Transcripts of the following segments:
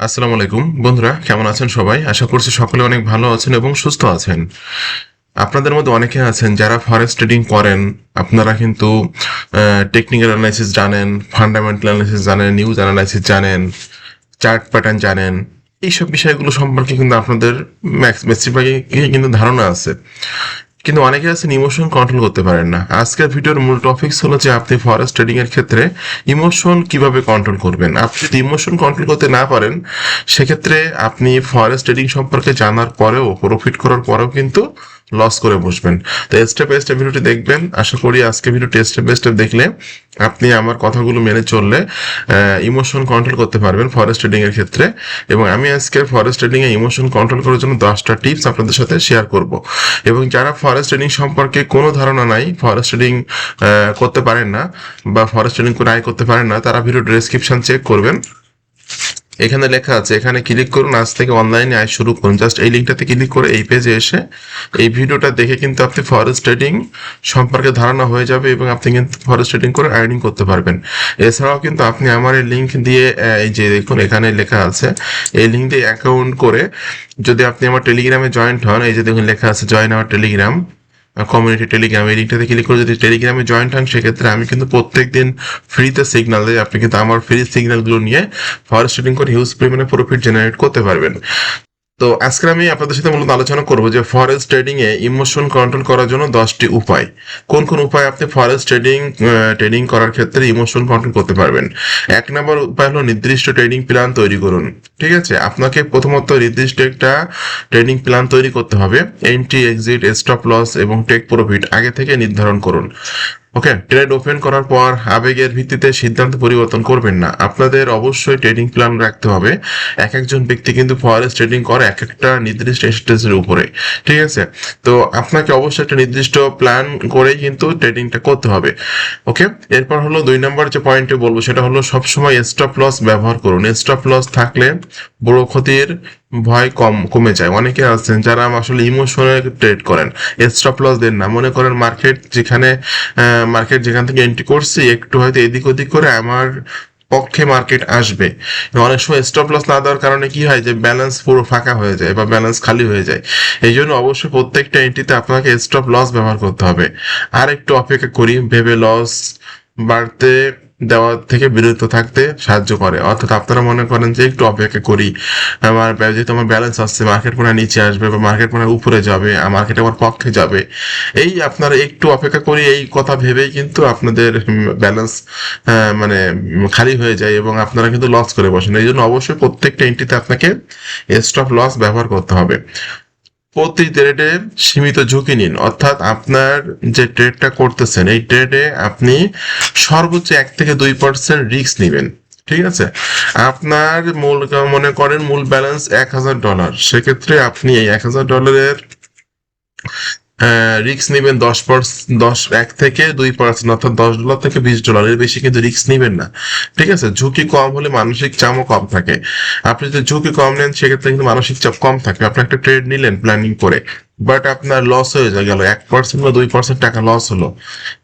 আসসালামু আলাইকুম বন্ধুরা, কেমন আছেন সবাই? আশা করছি সকলে অনেক ভালো আছেন এবং সুস্থ আছেন। আপনাদের মধ্যে অনেকে আছেন যারা ফরেক্স ট্রেডিং করেন। আপনারা কিন্তু টেকনিক্যাল অ্যানালাইসিস জানেন, ফান্ডামেন্টাল অ্যানালাইসিস জানেন, নিউজ অ্যানালাইসিস জানেন, চার্ট প্যাটার্ন জানেন। এইসব বিষয়গুলো সম্পর্কে কিন্তু আপনাদের বেশিরভাগই কিন্তু ধারণা আছে, কিন্তু অনেকে আছেন ইমোশন কন্ট্রোল করতে পারেন না। আজকের ভিডিওর মূল টপিকস হলো যে আপনি ফরেক্স ট্রেডিং এর ক্ষেত্রে ইমোশন কিভাবে কন্ট্রোল করবেন। আপনি যদি ইমোশন কন্ট্রোল করতে না পারেন, সেক্ষেত্রে আপনি ফরেক্স ট্রেডিং সম্পর্কে জানার পরেও, প্রফিট করার পরেও কিন্তু লস করে বসবেন। তো স্টেপ বাই স্টেপ ভিডিওটি দেখবেন। আশা করি আজকে ভিডিওটি স্টেপ বাই স্টেপ দেখলে আপনি আমার কথাগুলো মেনে চললে ইমোশন কন্ট্রোল করতে পারবেন ফরেক্স ট্রেডিং এর ক্ষেত্রে। এবং আমি আজকে ফরেক্স ট্রেডিং এ ইমোশন কন্ট্রোল করার জন্য 10টা টিপস আপনাদের সাথে শেয়ার করব। এবং যারা ফরেক্স ট্রেডিং সম্পর্কে কোনো ধারণা নাই, ফরেক্স ট্রেডিং করতে পারেন না বা ফরেক্স ট্রেডিং করে আয় করতে পারেন না, তারা ভিডিও ডেসক্রিপশন চেক করবেন। এখানে লেখা আছে, এখানে ক্লিক করুন, আজ থেকে অনলাইনে আয় শুরু করুন। জাস্ট এই লিঙ্কটাতে ক্লিক করে এই পেজে এসে এই ভিডিওটা দেখে কিন্তু আপনি ফরেক্স ট্রেডিং সম্পর্কে ধারণা হয়ে যাবে এবং আপনি কিন্তু ফরেক্স ট্রেডিং করে আর্নিং করতে পারবেন। এছাড়াও কিন্তু আপনি আমার এই লিঙ্ক দিয়ে, এই যে দেখুন এখানে লেখা আছে, এই লিঙ্ক দিয়ে অ্যাকাউন্ট করে যদি আপনি আমার টেলিগ্রামে জয়েন্ট হন, এই যে দেখুন লেখা আছে join our Telegram community Telegram, এই লিঙ্কটাতে ক্লিক করে যদি টেলিগ্রামে জয়েন্ট হন, সেক্ষেত্রে আমি কিন্তু প্রত্যেক দিন ফ্রিতে সিগন্যাল দিই। আপনি কিন্তু আমার ফ্রি সিগন্যালগুলো নিয়ে ফরেক্স ট্রেডিং করে হিউজ পরিমাণে প্রফিট জেনারেট করতে পারবেন। তো আজকে আমি আপনাদের সাথে মূলত আলোচনা করব যে ফরেক্স ট্রেডিং এ ইমোশন কন্ট্রোল করার জন্য 10টি উপায়। কোন কোন উপায় আপনি ফরেক্স ট্রেডিং করার ক্ষেত্রে ইমোশন কন্ট্রোল করতে পারবেন। 1 নম্বর উপায় হলো নির্দিষ্ট ট্রেডিং প্ল্যান তৈরি করুন। ঠিক আছে, আপনাকে প্রথমত নির্দিষ্ট একটা ট্রেডিং প্ল্যান তৈরি করতে হবে। এন্ট্রি, এক্সিট, স্টপ লস এবং টেক প্রফিট আগে থেকে নির্ধারণ করুন। ওকে, ট্রেড ওপেন করার পর আবেগের ভিত্তিতে সিদ্ধান্ত পরিবর্তন করবেন না। আপনাদের অবশ্যই ট্রেডিং প্ল্যান রাখতে হবে। এক একজন ব্যক্তি কিন্তু ফরেক্স ট্রেডিং করে এক একটা নির্দিষ্ট স্টেজের উপরে। ঠিক আছে, তো আপনাকে অবশ্যই একটা নির্দিষ্ট প্ল্যান করেই কিন্তু ট্রেডিংটা করতে হবে। ওকে, এরপর হলো 2 নম্বর যে পয়েন্টে বলবো সেটা হলো সবসময় স্টপ লস ব্যবহার করুন। স্টপ লস থাকলে বড় ক্ষতির ভয় কমে যায়। অনেকে আছেন যারা আসলে ইমোশনে ট্রেড করেন, স্টপ লস দেন না। মনে করেন মার্কেট যেখান থেকে এন্ট্রি করছি, একটু হয়তো এদিক ওদিক করে আমার পক্ষে মার্কেট আসবে। অনেক সময় স্টপ লস না দেওয়ার কারণে কি হয়, যে ব্যালেন্স পুরো ফাঁকা হয়ে যায় বা ব্যালেন্স খালি হয়ে যায়। এই জন্য অবশ্যই প্রত্যেকটা এন্ট্রিতে আপনাকে স্টপ লস ব্যবহার করতে হবে। আর একটু অপেক্ষা করি ভেবে লস বাড়তে দেওয়া থেকে বিরত থাকতে সাহায্য করে। অর্থাৎ আপনারা মনে করেন যে একটু অপেক্ষা করি, যেহেতু আমার ব্যালেন্স আসছে, মার্কেট মনে হয় নিচে আসবে বা মার্কেট মনে হয় উপরে যাবে, মার্কেট আমার পক্ষে যাবে, এই আপনারা একটু অপেক্ষা করি, এই কথা ভেবেই কিন্তু আপনাদের ব্যালেন্স খালি হয়ে যায় এবং আপনারা কিন্তু লস করে বসেন। এই জন্য অবশ্যই প্রত্যেকটা এন্ট্রিতে আপনাকে স্টপ লস ব্যবহার করতে হবে। প্রতি ট্রেডে সীমিত ঝুঁকি নিন, অর্থাৎ আপনার যে ট্রেডটা করতেছেন এই ট্রেডে আপনি সর্বোচ্চ 1 থেকে 2% রিস্ক নেবেন। ঠিক আছে, আপনার মনে করেন মূল ব্যালেন্স $1000, সেক্ষেত্রে আপনি এই $1000 রিস্ক নেবেন 1 থেকে 2%, অর্থাৎ $10 থেকে $20, এর বেশি কিন্তু রিস্ক নেবেন না। ঠিক আছে, ঝুঁকি কম হলে মানসিক চাপও কম থাকে। আপনি যদি ঝুঁকি কম নেন, সেক্ষেত্রে কিন্তু মানসিক চাপ কম থাকবে। আপনি একটা ট্রেড নিলেন প্ল্যানিং করে, বাট আপনার লস হয়ে গেল 1% বা 2% টাকা লস হলো,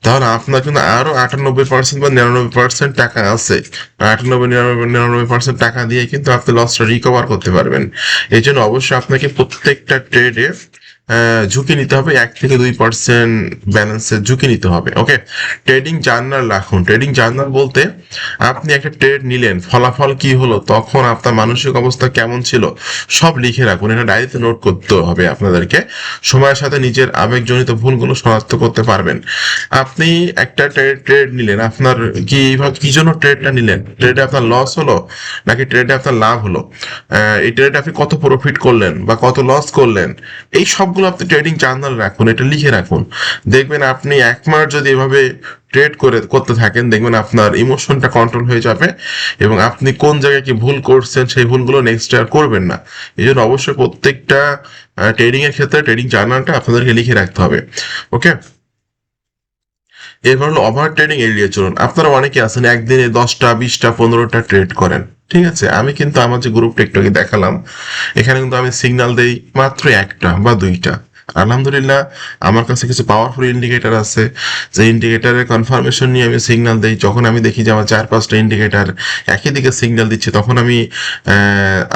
তাহলে আপনার কিন্তু আরো 98% বা 99% টাকা আছে। 99-99% টাকা দিয়ে কিন্তু আপনি লসটা রিকভার করতে পারবেন। এই জন্য অবশ্যই আপনাকে প্রত্যেকটা ট্রেডে ঝুঁকি নিতে হবে। 1 থেকে 2% ব্যালেন্সের ঝুঁকি নিতে হবে। ওকে, ট্রেডিং জার্নাল রাখুন। ট্রেডিং জার্নাল বলতে আপনি একটা ট্রেড নিলেন, ফলাফল কি হলো, তখন আপনার মানসিক অবস্থা কেমন ছিল, সব লিখে রাখুন। এটা ডায়েরিতে নোট করতে হবে আপনাদেরকে। সময়ের সাথে নিজের আবেগজনিত ভুলগুলো শনাক্ত করতে পারবেন। আপনি একটা ট্রেড নিলেন, আপনার কি জন্য ট্রেডটা নিলেন, ট্রেডে আপনার লস হলো নাকি ট্রেডে আপনার লাভ হলো, এই ট্রেডে আপনি কত প্রফিট করলেন বা কত লস করলেন, এই সবগুলো আপনি ট্রেডিং জার্নাল রাখুন, এটা লিখে রাখুন। দেখবেন আপনি 1 মাস যদি এভাবে করতে থাকেন, দেখবেন আপনার ইমোশনটা কন্ট্রোল হয়ে যাবে এবং আপনি কোন জায়গায় কি ভুল করছেন সেই ভুলগুলো নেক্সট আর করবেন না। এই জন্য অবশ্যই প্রত্যেকটা ট্রেডিং এর ক্ষেত্রে ট্রেডিং জার্নালটা আপনাদেরকে লিখে রাখতে হবে। ওকে, এরপর হলো ওভার ট্রেডিং এড়িয়ে চলুন। আপনারা অনেকে আছেন একদিনে 10টা, 20টা, 15টা ট্রেড করেন। ঠিক আছে, আমি কিন্তু আমার যে গ্রুপটা একটু আগে দেখালাম, এখানে কিন্তু আমি সিগন্যাল দেই মাত্র 1টা বা 2টা। আলহামদুলিল্লাহ আমার কাছে কিছু পাওয়ারফুল ইন্ডিকেটর আছে, যে ইন্ডিকেটরের কনফার্মেশন নিয়ে আমি সিগন্যাল দিই। যখন আমি দেখি যে আমার 4-5টা ইন্ডিকেটর একই দিকে সিগন্যাল দিচ্ছে, তখন আমি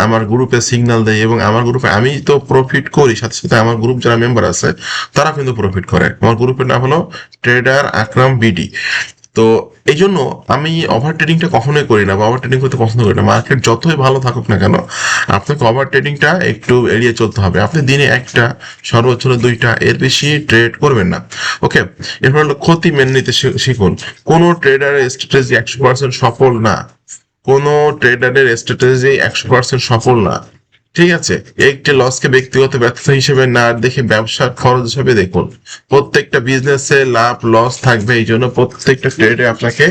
আমার গ্রুপে সিগন্যাল দেই, এবং আমার গ্রুপে আমি তো প্রফিট করি, সাথে সাথে আমার গ্রুপ যারা মেম্বার আছে তারা কিন্তু প্রফিট করে। আমার গ্রুপের নাম হলো ট্রেডার আকরাম বিডি। তো এই জন্য আমি ওভার ট্রেডিংটা কখনোই করি না, বা ওভার ট্রেডিং করতে পছন্দ করি না। মার্কেট যতই ভালো থাকুক না কেন, আপনাকে ওভার ট্রেডিংটা একটু এড়িয়ে চলতে হবে। আপনি দিনে একটা, সর্বোচ্চ হলো 2টা, এর বেশি ট্রেড করবেন না। ওকে, এরপর হলো ক্ষতি মেনে নিতে শিখুন। কোনো ট্রেডারের স্ট্র্যাটেজি 100% সফল না। কোনো ট্রেডারের স্ট্র্যাটেজি 100% সফল না। ঠিক আছে, একটি লসকে ব্যক্তিগত ব্যর্থতা হিসেবে না দেখে ব্যবসার খরচ হিসেবে দেখুন। প্রত্যেকটা বিজনেসে লাভ লস থাকবে, এই জন্য প্রত্যেকটা ট্রেডে আপনাকে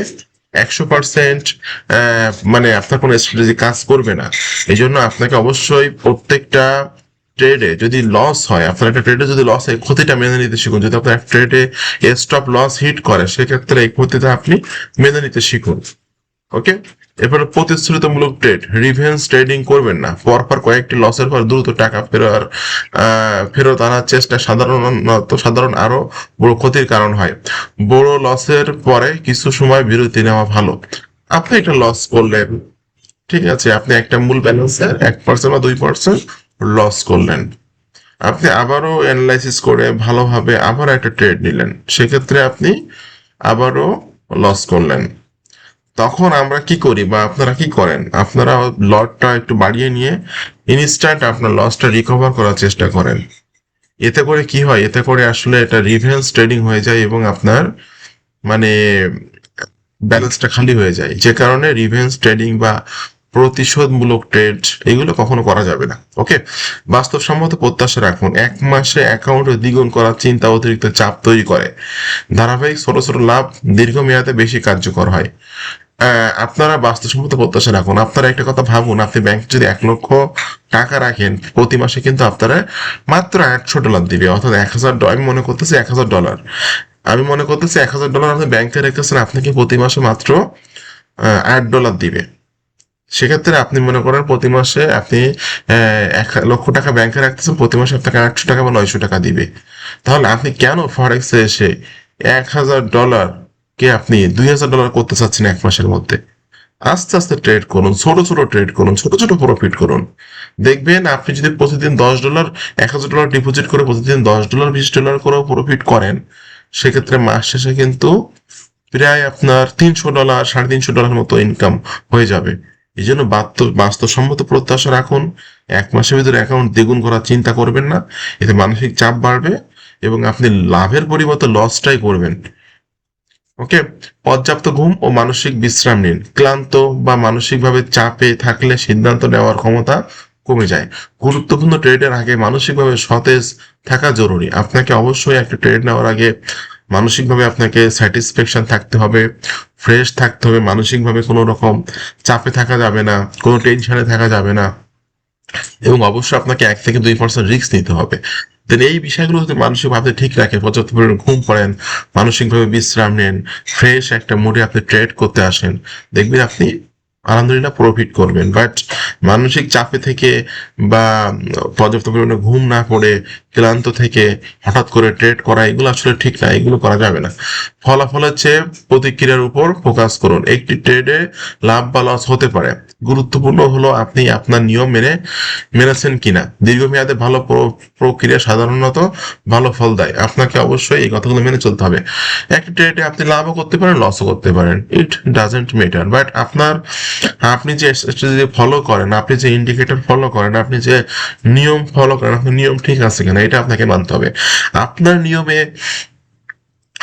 100% মানে আপনার কোনো স্ট্র্যাটেজি কাজ করবে না। এই জন্য আপনাকে অবশ্যই প্রত্যেকটা ট্রেডে যদি লস হয়, আপনার একটা ট্রেডে যদি লস হয়, ক্ষতিটা মেনে নিতে শিখুন। যদি আপনার একটা ট্রেডে স্টপ লস হিট করে, সেক্ষেত্রে এই ক্ষতিটা আপনি মেনে নিতে শিখুন। ওকে, এরপরে প্রতিশ্রুতিমূলক ট্রেড, রিভেন্স ট্রেডিং করবেন না। পরপর কয়েকটি লসের পর দ্রুত টাকা ফেরত আনার চেষ্টা সাধারণ আরো বড় ক্ষতির কারণ হয়। বড় লসের পরে কিছু সময় বিরতি নেওয়া ভালো। আপনি একটা লস করলেন, ঠিক আছে, আপনি একটা মূল ব্যালেন্সে 1% বা 2% লস করলেন, আপনি আবারও অ্যানালাইসিস করে ভালোভাবে আবার একটা ট্রেড নিলেন, সেক্ষেত্রে আপনি আবারও লস করলেন। তখন আমরা কি করি, বা আপনারা কি করেন, আপনারা লটটা একটু বাড়িয়ে নিয়ে ইনস্ট্যান্ট আপনার লসটা রিকভার করার চেষ্টা করেন। এতে করে কি হয়, এতে করে আসলে এটা রিভেন্স ট্রেডিং হয়ে যায়, এবং আপনার মানে ব্যালেন্সটা খালি হয়ে যায়, যে কারণে রিভেন্স ট্রেডিং বা প্রতিশোধমূলক ট্রেড এগুলো কখনো করা যাবে না। ওকে, বাস্তবসম্মত প্রত্যাশা রাখুন। 1 মাসে অ্যাকাউন্ট দ্বিগুণ করার চিন্তা অতিরিক্ত চাপ তৈরি করে। ধারাবাহিক ছোট ছোট লাভ দীর্ঘমেয়াদে বেশি কার্যকর হয়। আপনারা বাস্তবসম্মত প্রত্যাশা রাখুন। আপনারা একটা কথা ভাবুন, আপনি ব্যাংকে যদি 1 লক্ষ টাকা রাখেন, প্রতি মাসে কিন্তু আপনারা মাত্র $800 দিবে, অর্থাৎ 1000। আমি মনে করতেছি $1000, আমি মনে করতেছি $1000 আপনি ব্যাংকে রেখেছেন, আপনাকে প্রতি মাসে মাত্র $8 দিবে। সেক্ষেত্রে আপনি মনে করেন প্রতি মাসে আপনি 1 লক্ষ টাকা ব্যাংকে রাখতেছেন, প্রতি মাসে আপনাকে $800 বা $900 দিবে। তাহলে আপনি কেন ফরেক্সে এসে $1000 কে আপনি $2000 করতে চাচ্ছেন 1 মাসের মধ্যে? আস্তে আস্তে ট্রেড করুন, ছোট ছোট ট্রেড করুন, ছোট ছোট প্রফিট করুন। দেখবেন আপনি যদি প্রতিদিন $10, $1000 ডিপোজিট করে প্রতিদিন $10, $20 করেও প্রফিট করেন, সেক্ষেত্রে মাস শেষে কিন্তু প্রায় আপনার $300, $350 মতো ইনকাম হয়ে যাবে। এই জন্য বাস্তবসম্মত প্রত্যাশা রাখুন। 1 মাসের ভিতরে অ্যাকাউন্ট দ্বিগুণ করার চিন্তা করবেন না, এতে মানসিক চাপ বাড়বে এবং আপনি লাভের পরিবর্তে লসটাই করবেন। ওকে, পর্যাপ্ত ঘুম ও মানসিক বিশ্রাম নিন। ক্লান্ত বা মানসিকভাবে চাপে থাকলে সিদ্ধান্ত নেওয়ার ক্ষমতা কমে যায়। গুরুত্বপূর্ণ ট্রেডের আগে মানসিকভাবে সতেজ থাকা জরুরি। আপনাকে অবশ্যই একটা ট্রেড নেওয়ার আগে মানসিকভাবে আপনাকে স্যাটিসফ্যাকশন থাকতে হবে, ফ্রেশ থাকতে হবে। মানসিকভাবে কোনো রকম চাপে থাকা যাবে না, কোনো টেনশনে থাকা যাবে না, এবং অবশ্যই আপনাকে 1 থেকে 2% রিস্ক নিতে হবে। দেন এই বিষয়গুলো যদি মানসিকভাবে ঠিক রাখেন, পর্যাপ্ত পরিমাণে ঘুম পড়েন, মানসিকভাবে বিশ্রাম নেন, ফ্রেশ একটা মুডে আপনি ট্রেড করতে আসেন, দেখবেন আপনি আলহামদুলিল্লাহ প্রফিট করবেন। বাট মানসিক চাপে থেকে বা পর্যাপ্ত পরিমাণে ঘুম না পড়ে ক্লান্ত থেকে হঠাৎ করে ট্রেড করা, এগুলো আসলে ঠিক না, এগুলো করা যাবে না। ফলাফলের চেয়ে প্রতিক্রিয়ার উপর ফোকাস করুন। একটি ট্রেডে লাভ বা লস হতে পারে, গুরুত্বপূর্ণ হলো আপনি আপনার নিয়ম মেনেছেন কিনা। দীর্ঘমেয়াদে ভালো প্রক্রিয়া সাধারণত ভালো ফল দেয়। আপনাকে অবশ্যই এই কথাগুলো মেনে চলতে হবে। একটা ট্রেডে আপনি লাভও করতে পারেন, লসও করতে পারেন, ইট ডাজেন্ট ম্যাটার। বাট আপনি যে স্ট্র্যাটেজি ফলো করেন, আপনি যে ইন্ডিকেটর ফলো করেন, আপনি যে নিয়ম ফলো করেন, আপনার নিয়ম ঠিক আছে কিনা এটা আপনাকে মানতে হবে। আপনার নিয়মে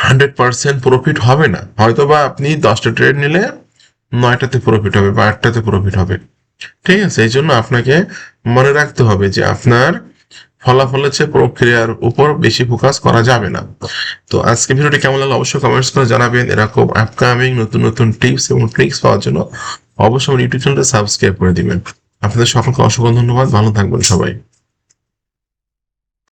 100% প্রফিট হবে না, হয়তো বা আপনি 10টা ট্রেড নিলে 9টাতে প্রফিট হবে বা 8টাতে প্রফিট হবে। ঠিক আছে, এই জন্য আপনাকে মনে রাখতে হবে যে আপনার ফলাফলের চেয়ে প্রক্রিয়ার উপর বেশি ফোকাস করা যাবে না। তো আজকে ভিডিওটি কেমন লাগলো অবশ্যই কমেন্টস করে জানাবেন। এরকম আপকামিং নতুন নতুন টিপস এবং ট্রিক্স পাওয়ার জন্য অবশ্যই আমার ইউটিউব চ্যানেলটা সাবস্ক্রাইব করে দিবেন। আপনাদের সকলকে অসংখ্য ধন্যবাদ, ভালো থাকবেন সবাই।